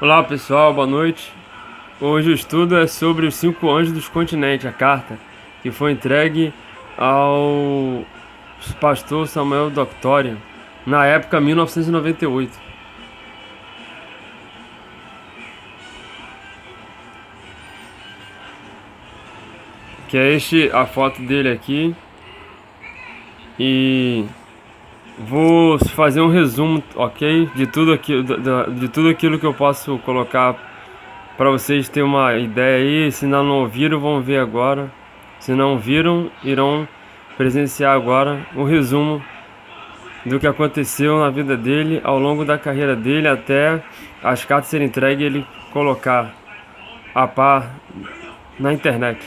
Olá pessoal, boa noite. Hoje o estudo é sobre os 5 anjos dos continentes, a carta que foi entregue ao pastor Samuel Doctorian, na época 1998. Que é a foto dele aqui. E vou fazer um resumo, ok? De tudo aquilo que eu posso colocar para vocês terem uma ideia aí. Se não ouviram, vão ver agora. Se não viram, irão presenciar agora o resumo do que aconteceu na vida dele ao longo da carreira dele até as cartas serem entregues e ele colocar a par na internet.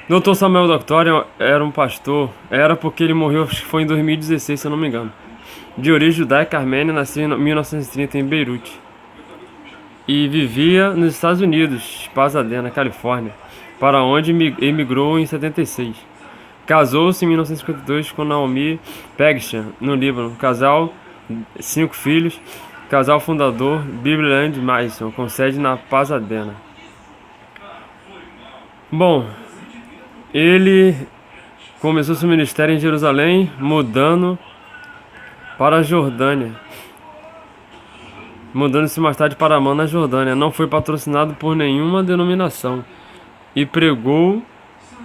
Dr. Samuel Doctorian era um pastor, era porque ele morreu, acho que foi em 2016, se eu não me engano. De origem judaica armênia, nasceu em 1930 em Beirute. E vivia nos Estados Unidos, Pasadena, Califórnia, para onde emigrou em 76. Casou-se em 1952 com Naomi Pegshan, no Líbano. Casal, 5 filhos. Casal fundador, Bibleland Mason, com sede na Pasadena. Bom, ele começou seu ministério em Jerusalém, mudando para a Jordânia. Mudando-se mais tarde para Amman, na Jordânia. Não foi patrocinado por nenhuma denominação. E pregou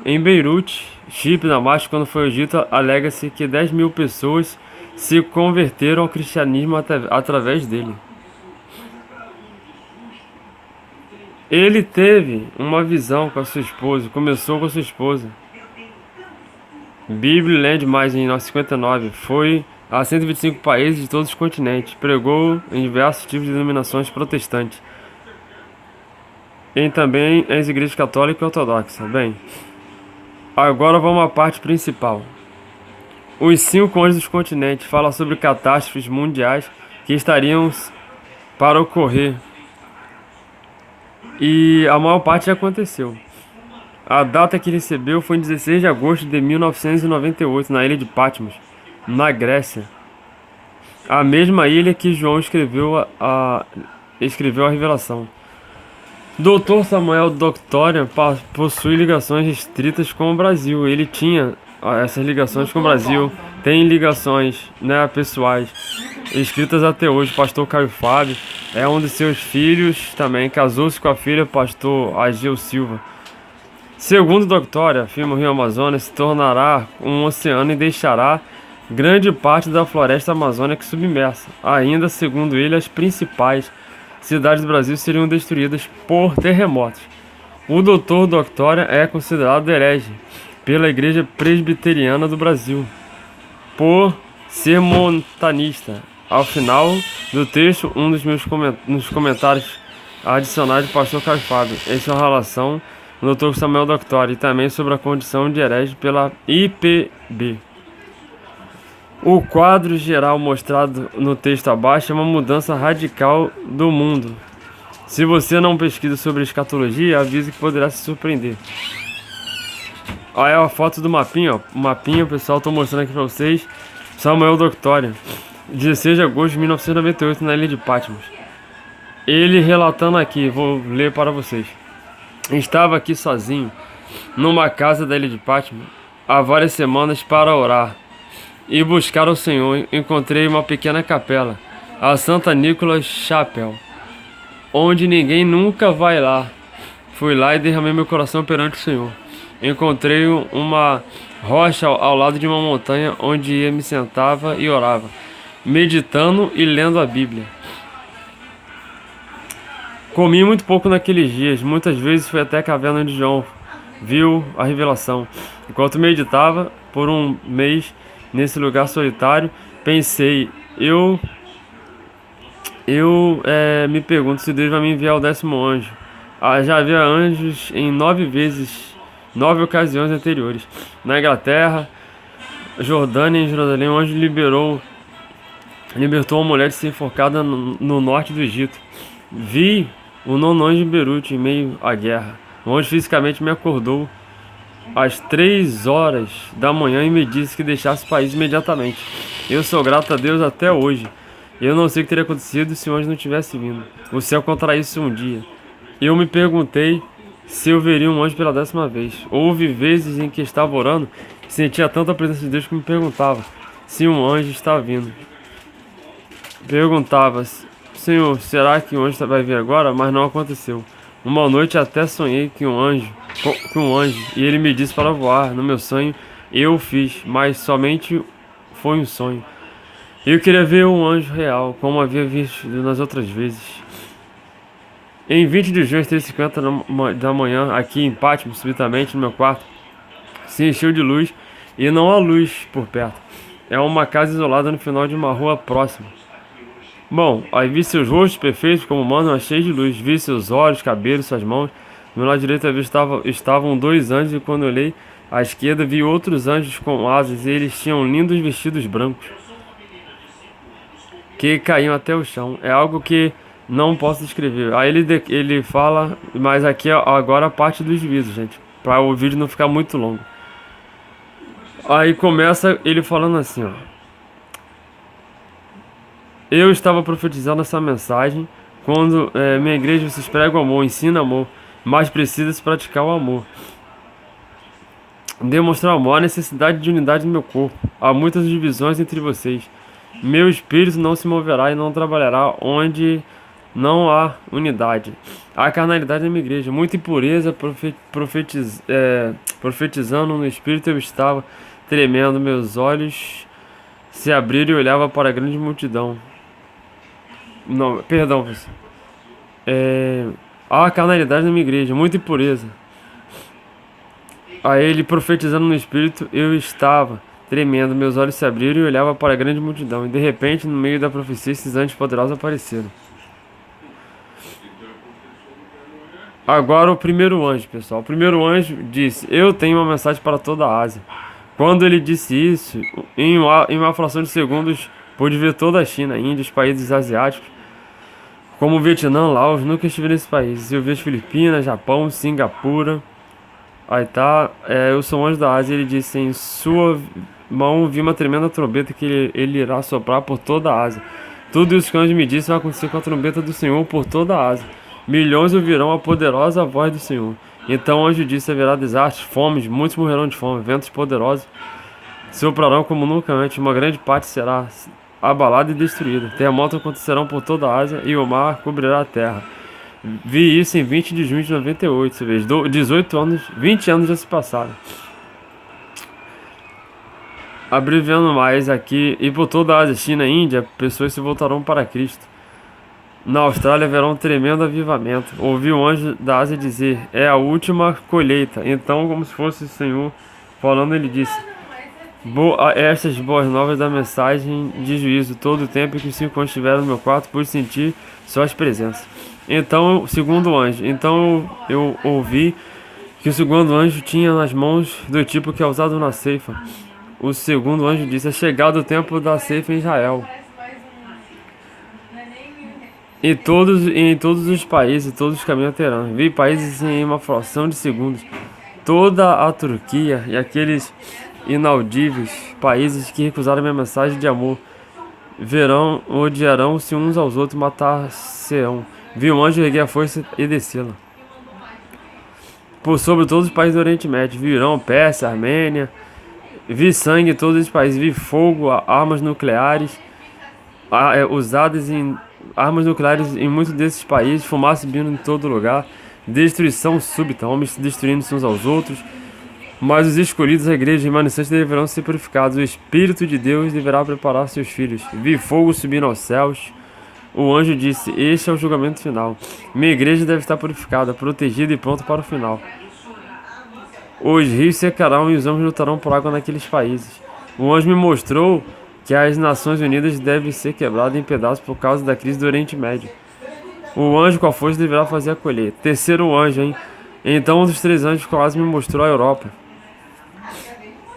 em Beirute, Chipre, Damasco. Quando foi ao Egito, alega-se que 10 mil pessoas se converteram ao cristianismo através dele. Ele teve uma visão com a sua esposa, começou com a sua esposa. Bibleland mais em 1959, foi a 125 países de todos os continentes, pregou em diversos tipos de denominações protestantes, e também as igrejas católica e ortodoxa. Bem, agora vamos à parte principal. Os 5 anjos dos continentes falam sobre catástrofes mundiais que estariam para ocorrer. E a maior parte já aconteceu. A data que ele recebeu foi em 16 de agosto de 1998, na ilha de Patmos, na Grécia. A mesma ilha que João escreveu a revelação. Dr. Samuel Doctorian possui ligações restritas com o Brasil. Ele tinha essas ligações com o Brasil. Tem ligações, pessoais escritas até hoje. Pastor Caio Fábio é um de seus filhos também. Casou-se com a filha pastor Ageu Silva. Segundo Doctorian, afirma, o rio Amazonas se tornará um oceano e deixará grande parte da floresta amazônica submersa. Ainda, segundo ele, as principais cidades do Brasil seriam destruídas por terremotos. O Dr. Doctorian é considerado herege pela Igreja Presbiteriana do Brasil por ser montanista. Ao final do texto, um dos meus comentários adicionais do pastor Caio Fábio em sua relação do Dr. Samuel Doctorian e também sobre a condição de herege pela IPB. O quadro geral mostrado no texto abaixo é uma mudança radical do mundo. Se você não pesquisa sobre escatologia, avise que poderá se surpreender. Olha a foto do mapinha, ó. O mapinha, pessoal, estou mostrando aqui para vocês. Samuel Doctorian, 16 de agosto de 1998, na ilha de Patmos. Ele relatando aqui, vou ler para vocês. Estava aqui sozinho, numa casa da ilha de Patmos, há várias semanas para orar e buscar o Senhor. Encontrei uma pequena capela, a Santa Nicholas Chapel, onde ninguém nunca vai lá. Fui lá e derramei meu coração perante o Senhor. Encontrei uma rocha ao lado de uma montanha, onde eu me sentava e orava, meditando e lendo a Bíblia. Comi muito pouco naqueles dias, muitas vezes fui até a caverna onde João viu a revelação. Enquanto meditava por um mês nesse lugar solitário, pensei, eu me pergunto se Deus vai me enviar o 10º anjo. Já havia anjos em 9 ocasiões anteriores. Na Inglaterra, Jordânia e em Jerusalém, o anjo libertou uma mulher de ser enforcada no norte do Egito. Vi o 9º anjo em Beirute, em meio à guerra. O anjo fisicamente me acordou às 3 horas da manhã e me disse que deixasse o país imediatamente. Eu sou grato a Deus até hoje Eu não sei o que teria acontecido se o anjo não tivesse vindo. O céu contraísse um dia. Eu me perguntei se eu veria um anjo pela 10ª vez. Houve vezes em que estava orando e sentia tanta presença de Deus que me perguntava se um anjo está vindo. Perguntava, Senhor, será que o anjo vai vir agora? Mas não aconteceu. Uma noite até sonhei com um anjo, e ele me disse para voar. No meu sonho eu o fiz, mas somente foi um sonho. Eu queria ver um anjo real, como havia visto nas outras vezes. Em 20 de junho, às 3h50 da manhã, aqui em Patmos, subitamente no meu quarto, se encheu de luz e não há luz por perto. É uma casa isolada no final de uma rua próxima. Bom, aí vi seus rostos perfeitos como mandam, mas cheios de luz. Vi seus olhos, cabelos, suas mãos. Do meu lado direito estavam 2 anjos e quando olhei à esquerda vi outros anjos com asas e eles tinham lindos vestidos brancos que caíam até o chão. É algo que não posso descrever. Aí ele fala, mas aqui é agora a parte do juízo, gente, para o vídeo não ficar muito longo. Aí começa ele falando assim, ó. Eu estava profetizando essa mensagem quando minha igreja vocês pregam amor, ensina amor, mas precisa se praticar o amor. Demonstrar amor, a necessidade de unidade no meu corpo. Há muitas divisões entre vocês. Meu espírito não se moverá e não trabalhará onde não há unidade. Há carnalidade na minha igreja, muita impureza, profetizando no espírito eu estava tremendo, meus olhos se abriram e olhava para a grande multidão. Não, perdão, pessoal. Há carnalidade na minha igreja, muita impureza. A ele profetizando no espírito, eu estava tremendo, meus olhos se abriram e olhava para a grande multidão. E de repente, no meio da profecia, esses anjos poderosos apareceram. Agora o primeiro anjo, pessoal. O primeiro anjo disse: Eu tenho uma mensagem para toda a Ásia. Quando ele disse isso, em uma fração de segundos, pude ver toda a China, Índia, os países asiáticos, como o Vietnã, Laos. Nunca estive nesses países. Eu vi as Filipinas, Japão, Singapura. Aí tá, eu sou um anjo da Ásia. Ele disse: Em sua mão vi uma tremenda trombeta que ele irá soprar por toda a Ásia. Tudo isso que o anjo me disse vai acontecer com a trombeta do Senhor por toda a Ásia. Milhões ouvirão a poderosa voz do Senhor. Então o anjo disse: haverá desastres, fomes, muitos morrerão de fome, ventos poderosos soprarão como nunca antes, uma grande parte será abalada e destruída. Terremotos acontecerão por toda a Ásia e o mar cobrirá a terra. Vi isso em 20 de junho de 98, você vê, 18 anos, 20 anos já se passaram. Abreviando mais aqui, e por toda a Ásia, China e Índia, pessoas se voltarão para Cristo. Na Austrália haverá um tremendo avivamento. Ouvi o anjo da Ásia dizer: é a última colheita. Então, como se fosse o Senhor falando, ele disse: estas boas novas da mensagem de juízo. Todo o tempo que os 5 anjos estiveram no meu quarto, pude sentir suas presenças. Então, segundo anjo, então eu ouvi que o segundo anjo tinha nas mãos do tipo que é usado na ceifa. O segundo anjo disse: é chegado o tempo da ceifa em Israel. Em todos os países, todos os caminhos terão. Vi países em uma fração de segundos. Toda a Turquia e aqueles inaudíveis países que recusaram minha mensagem de amor odiarão-se uns aos outros, matar-se-ão. Vi um anjo erguer a força e descê-la. Por sobre todos os países do Oriente Médio, vi Irã, Pérsia, Armênia. Vi sangue em todos os países, vi fogo, armas nucleares usadas em armas nucleares em muitos desses países, fumaça subindo em todo lugar, destruição súbita, homens se destruindo-se uns aos outros. Mas os escolhidos da igreja remanescentes deverão ser purificados. O Espírito de Deus deverá preparar seus filhos. Vi fogo subindo aos céus. O anjo disse: este é o julgamento final. Minha igreja deve estar purificada, protegida e pronta para o final. Os rios secarão e os homens lutarão por água naqueles países. O anjo me mostrou que as Nações Unidas devem ser quebradas em pedaços por causa da crise do Oriente Médio. O anjo com a força deverá fazer a colheita. Terceiro anjo, hein? Então um dos 3 anjos quase me mostrou a Europa.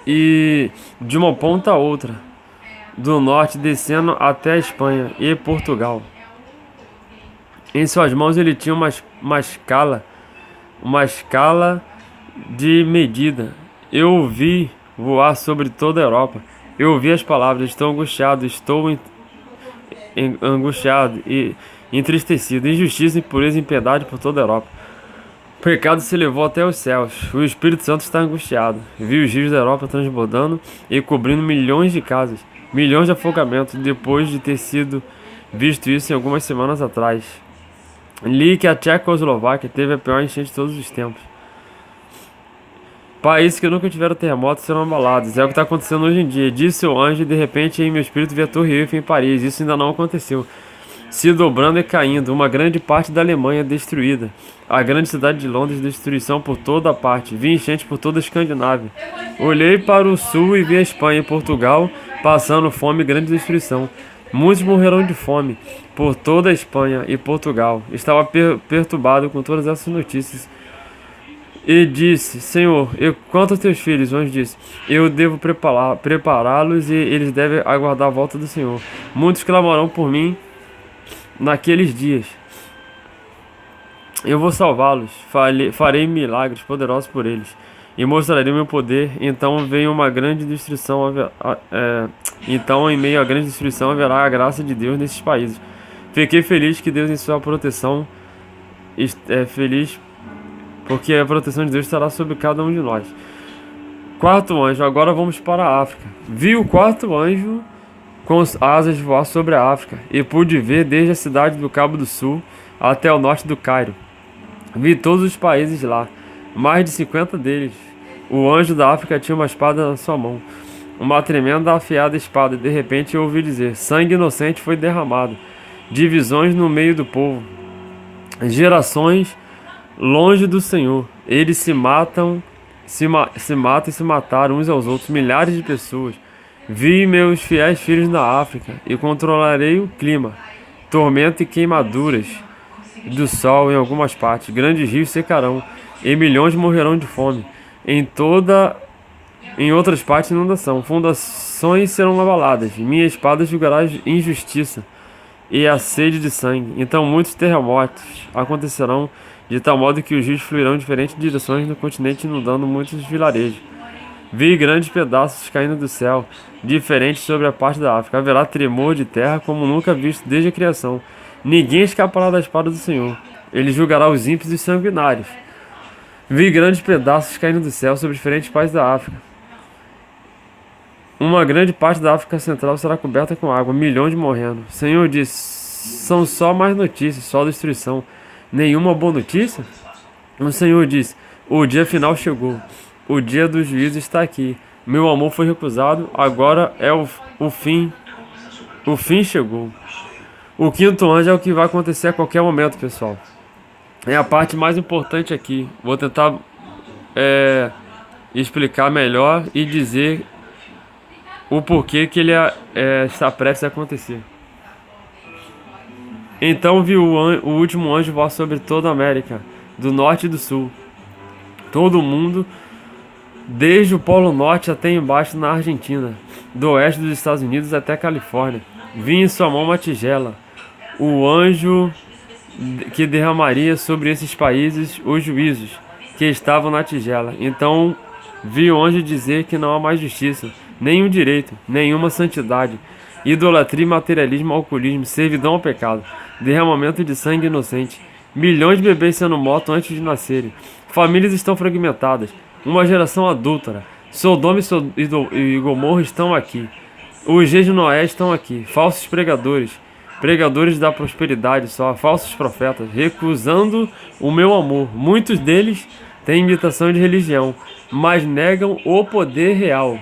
E de uma ponta a outra, do norte descendo até a Espanha e Portugal. Em suas mãos ele tinha uma escala de medida. Eu o vi voar sobre toda a Europa. Eu ouvi as palavras: estou angustiado, angustiado e entristecido, injustiça, impureza e impiedade por toda a Europa. O pecado se elevou até os céus. O Espírito Santo está angustiado. Viu os rios da Europa transbordando e cobrindo milhões de casas, milhões de afogamentos, depois de ter sido visto isso em algumas semanas atrás. Li que a Tchecoslováquia teve a pior enchente de todos os tempos. Países que nunca tiveram terremotos serão abalados. É o que está acontecendo hoje em dia. Disse o anjo e de repente em meu espírito vi a Torre Eiffel em Paris. Isso ainda não aconteceu. Se dobrando e caindo, uma grande parte da Alemanha destruída. A grande cidade de Londres, destruição por toda a parte. Vi enchente por toda a Escandinávia. Olhei para o sul e vi a Espanha e Portugal passando fome e grande destruição. Muitos morrerão de fome por toda a Espanha e Portugal. Estava perturbado com todas essas notícias. E disse, Senhor, quanto aos teus filhos, o anjo disse, eu devo prepará-los e eles devem aguardar a volta do Senhor. Muitos clamarão por mim naqueles dias. Eu vou salvá-los, farei milagres poderosos por eles e mostrarei meu poder. Então veio uma grande destruição, então em meio à grande destruição haverá a graça de Deus nesses países. Fiquei feliz que Deus em sua proteção feliz porque a proteção de Deus estará sobre cada um de nós. Quarto anjo, agora vamos para a África. Vi o quarto anjo com as asas voar sobre a África, e pude ver desde a cidade do Cabo do Sul até o norte do Cairo. Vi todos os países lá, mais de 50 deles. O anjo da África tinha uma espada na sua mão, uma tremenda afiada espada, e de repente eu ouvi dizer, sangue inocente foi derramado, divisões no meio do povo, gerações longe do Senhor, eles se matam e se mataram uns aos outros, milhares de pessoas. Vi meus fiéis filhos na África e controlarei o clima, tormenta e queimaduras do sol em algumas partes, grandes rios secarão e milhões morrerão de fome. Em outras partes inundação, fundações serão abaladas, minha espada julgará injustiça e a sede de sangue. Então muitos terremotos acontecerão de tal modo que os rios fluirão em diferentes direções no continente, inundando muitos vilarejos. Vi grandes pedaços caindo do céu, diferentes sobre a parte da África. Haverá tremor de terra como nunca visto desde a criação. Ninguém escapará da espada do Senhor. Ele julgará os ímpios e sanguinários. Vi grandes pedaços caindo do céu sobre diferentes países da África. Uma grande parte da África Central será coberta com água, milhões morrendo. O Senhor disse, são só mais notícias, só destruição. Nenhuma boa notícia? O Senhor disse, o dia final chegou. O dia do juízo está aqui. Meu amor foi recusado, agora é o fim. O fim chegou. O quinto anjo é o que vai acontecer a qualquer momento, pessoal. É a parte mais importante aqui. Vou tentar explicar melhor e dizer o porquê que ele está prestes a acontecer. Então vi o último anjo voar sobre toda a América, do norte e do sul. Todo o mundo, desde o Polo Norte até embaixo na Argentina, do oeste dos Estados Unidos até a Califórnia. Vi em sua mão uma tigela, o anjo que derramaria sobre esses países os juízos que estavam na tigela. Então vi o anjo dizer que não há mais justiça, nenhum direito, nenhuma santidade, idolatria, materialismo, alcoolismo, servidão ao pecado, derramamento de sangue inocente, milhões de bebês sendo mortos antes de nascerem, famílias estão fragmentadas, uma geração adúltera, Sodoma e Gomorra estão aqui, os reis de Noé estão aqui, falsos pregadores da prosperidade só, falsos profetas, recusando o meu amor. Muitos deles têm imitação de religião, mas negam o poder real.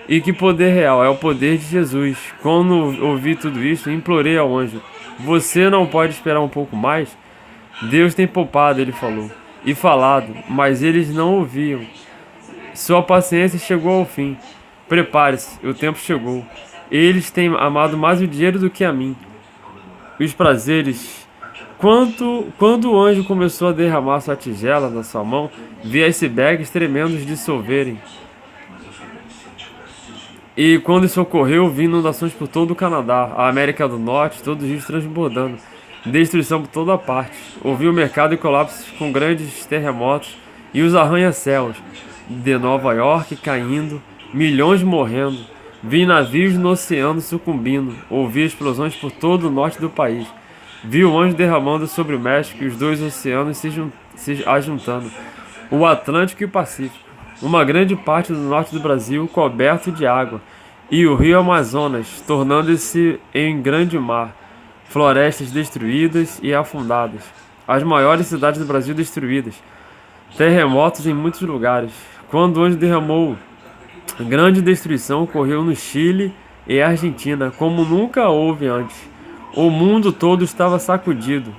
E que poder real? É o poder de Jesus. Quando ouvi tudo isso, implorei ao anjo, você não pode esperar um pouco mais? Deus tem poupado, ele falou, e falado, mas eles não ouviam. Sua paciência chegou ao fim. Prepare-se, o tempo chegou. Eles têm amado mais o dinheiro do que a mim. Os prazeres. Quando o anjo começou a derramar sua tigela na sua mão, vi icebergs tremendos dissolverem. E quando isso ocorreu, vi inundações por todo o Canadá, a América do Norte, todos os rios transbordando, destruição por toda parte. Ouvi o mercado em colapsos com grandes terremotos e os arranha-céus de Nova York caindo, milhões morrendo. Vi navios no oceano sucumbindo, ouvi explosões por todo o norte do país. Vi o anjo derramando sobre o México e os dois oceanos se ajuntando, o Atlântico e o Pacífico. Uma grande parte do norte do Brasil coberto de água, e o rio Amazonas tornando-se em grande mar, florestas destruídas e afundadas, as maiores cidades do Brasil destruídas, terremotos em muitos lugares. Quando o anjo derramou, grande destruição ocorreu no Chile e Argentina, como nunca houve antes. O mundo todo estava sacudido.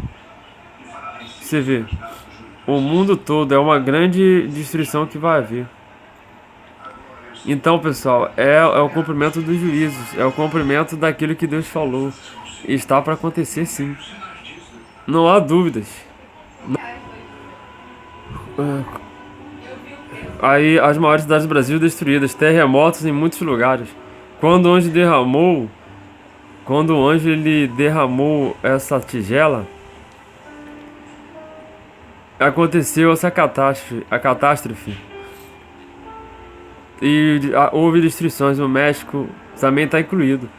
Você vê, o mundo todo é uma grande destruição que vai haver. Então, pessoal, é o cumprimento dos juízos, é o cumprimento daquilo que Deus falou. Está para acontecer, sim. Não há dúvidas. Aí, as maiores cidades do Brasil destruídas, terremotos em muitos lugares. Quando o anjo derramou, quando o anjo ele derramou essa tigela, aconteceu essa catástrofe. E houve destruições. O México também está incluído.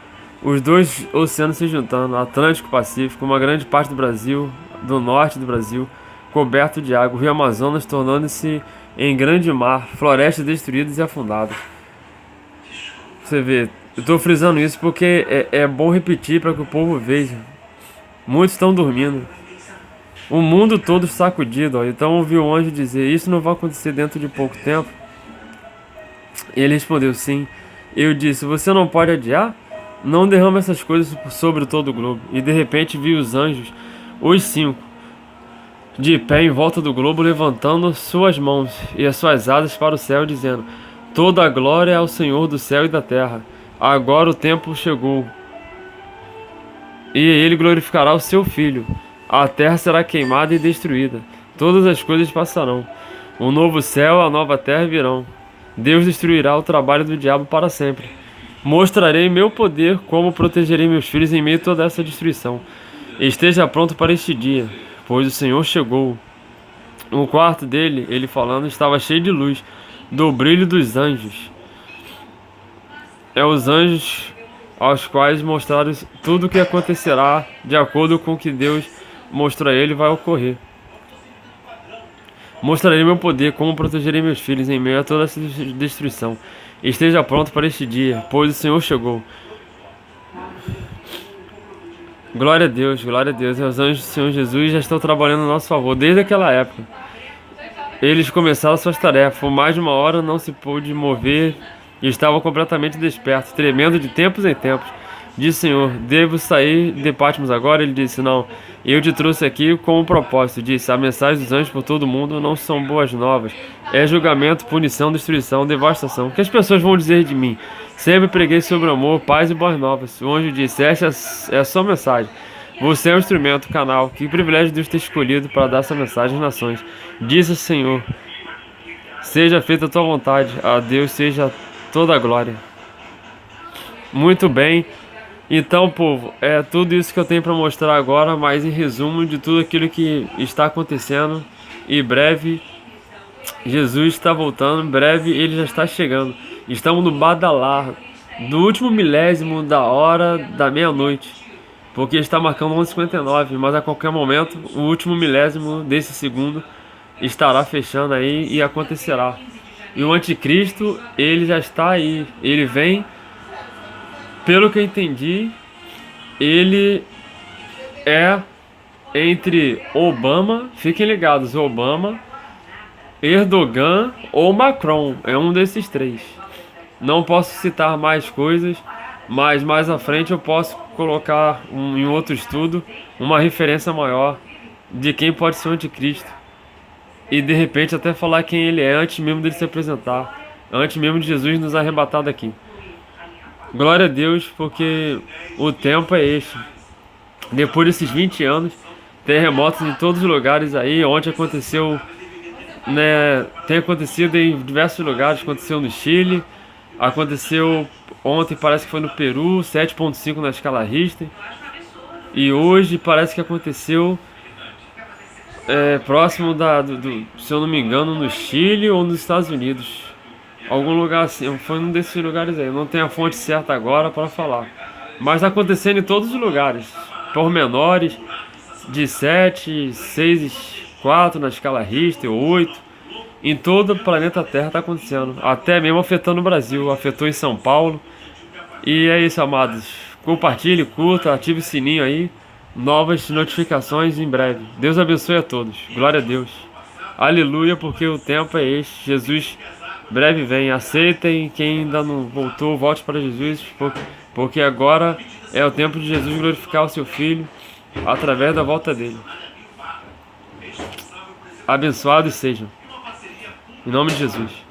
Os dois oceanos se juntando, Atlântico e Pacífico, uma grande parte do Brasil, do norte do Brasil, coberto de água. O rio Amazonas tornando-se em grande mar, florestas destruídas e afundadas. Você vê, eu estou frisando isso porque é bom repetir para que o povo veja. Muitos estão dormindo. O mundo todo sacudido, ó. Então ouvi o anjo dizer: isso não vai acontecer dentro de pouco tempo. Ele respondeu: sim. Eu disse: você não pode adiar? Não derrama essas coisas sobre todo o globo. E de repente vi os anjos, os 5, de pé em volta do globo, levantando suas mãos e as suas asas para o céu, dizendo: toda a glória é ao Senhor do céu e da terra. Agora o tempo chegou, e ele glorificará o seu Filho. A terra será queimada e destruída. Todas as coisas passarão. O novo céu e a nova terra virão. Deus destruirá o trabalho do diabo para sempre. Mostrarei meu poder, como protegerei meus filhos em meio a toda essa destruição. Esteja pronto para este dia, pois o Senhor chegou. O quarto dele, ele falando, estava cheio de luz, do brilho dos anjos. É os anjos aos quais mostraram tudo o que acontecerá, de acordo com o que Deus mostrou a ele, vai ocorrer. Mostrarei meu poder, como protegerei meus filhos em meio a toda essa destruição. Esteja pronto para este dia, pois o Senhor chegou. Glória a Deus, glória a Deus. E os anjos do Senhor Jesus já estão trabalhando a nosso favor desde aquela época. Eles começaram suas tarefas. Por mais de uma hora não se pôde mover e estavam completamente despertos, tremendo de tempos em tempos. Disse: Senhor, devo sair de Patmos agora? Ele disse: não, eu te trouxe aqui com um propósito. Disse: a mensagem dos anjos por todo o mundo não são boas novas. É julgamento, punição, destruição, devastação. O que as pessoas vão dizer de mim? Sempre preguei sobre amor, paz e boas novas. O anjo disse: essa é a sua mensagem. Você é um instrumento, canal. Que privilégio Deus ter escolhido para dar essa mensagem às nações. Disse o Senhor: seja feita a tua vontade. A Deus seja toda a glória. Muito bem. Então, povo, é tudo isso que eu tenho para mostrar agora, mas em resumo de tudo aquilo que está acontecendo. E breve Jesus está voltando, em breve ele já está chegando. Estamos no badalar do último milésimo da hora da meia-noite, porque está marcando 11h59, mas a qualquer momento o último milésimo desse segundo estará fechando aí e acontecerá. E o anticristo, ele já está aí, ele vem. Pelo que eu entendi, ele é entre Obama, fiquem ligados, Obama, Erdogan ou Macron, é um desses três. Não posso citar mais coisas, mas mais à frente eu posso colocar em outro estudo uma referência maior de quem pode ser o anticristo. E de repente até falar quem ele é antes mesmo dele se apresentar, antes mesmo de Jesus nos arrebatar daqui. Glória a Deus, porque o tempo é este. Depois desses 20 anos, terremotos em todos os lugares aí. Ontem aconteceu, né? Tem acontecido em diversos lugares. Aconteceu no Chile, aconteceu ontem, parece que foi no Peru, 7,5 na escala Richter. E hoje parece que aconteceu próximo se eu não me engano, no Chile ou nos Estados Unidos. Algum lugar assim, foi um desses lugares aí. Eu não tenho a fonte certa agora para falar. Mas tá acontecendo em todos os lugares. Pormenores de 7, 6, 4 na escala Richter, 8. Em todo o planeta Terra tá acontecendo. Até mesmo afetando o Brasil. Afetou em São Paulo. E é isso, amados. Compartilhe, curta, ative o sininho aí. Novas notificações em breve. Deus abençoe a todos. Glória a Deus. Aleluia, porque o tempo é este. Jesus breve vem. Aceitem. Quem ainda não voltou, volte para Jesus. Porque agora é o tempo de Jesus glorificar o seu Filho através da volta dele. Abençoados sejam. Em nome de Jesus.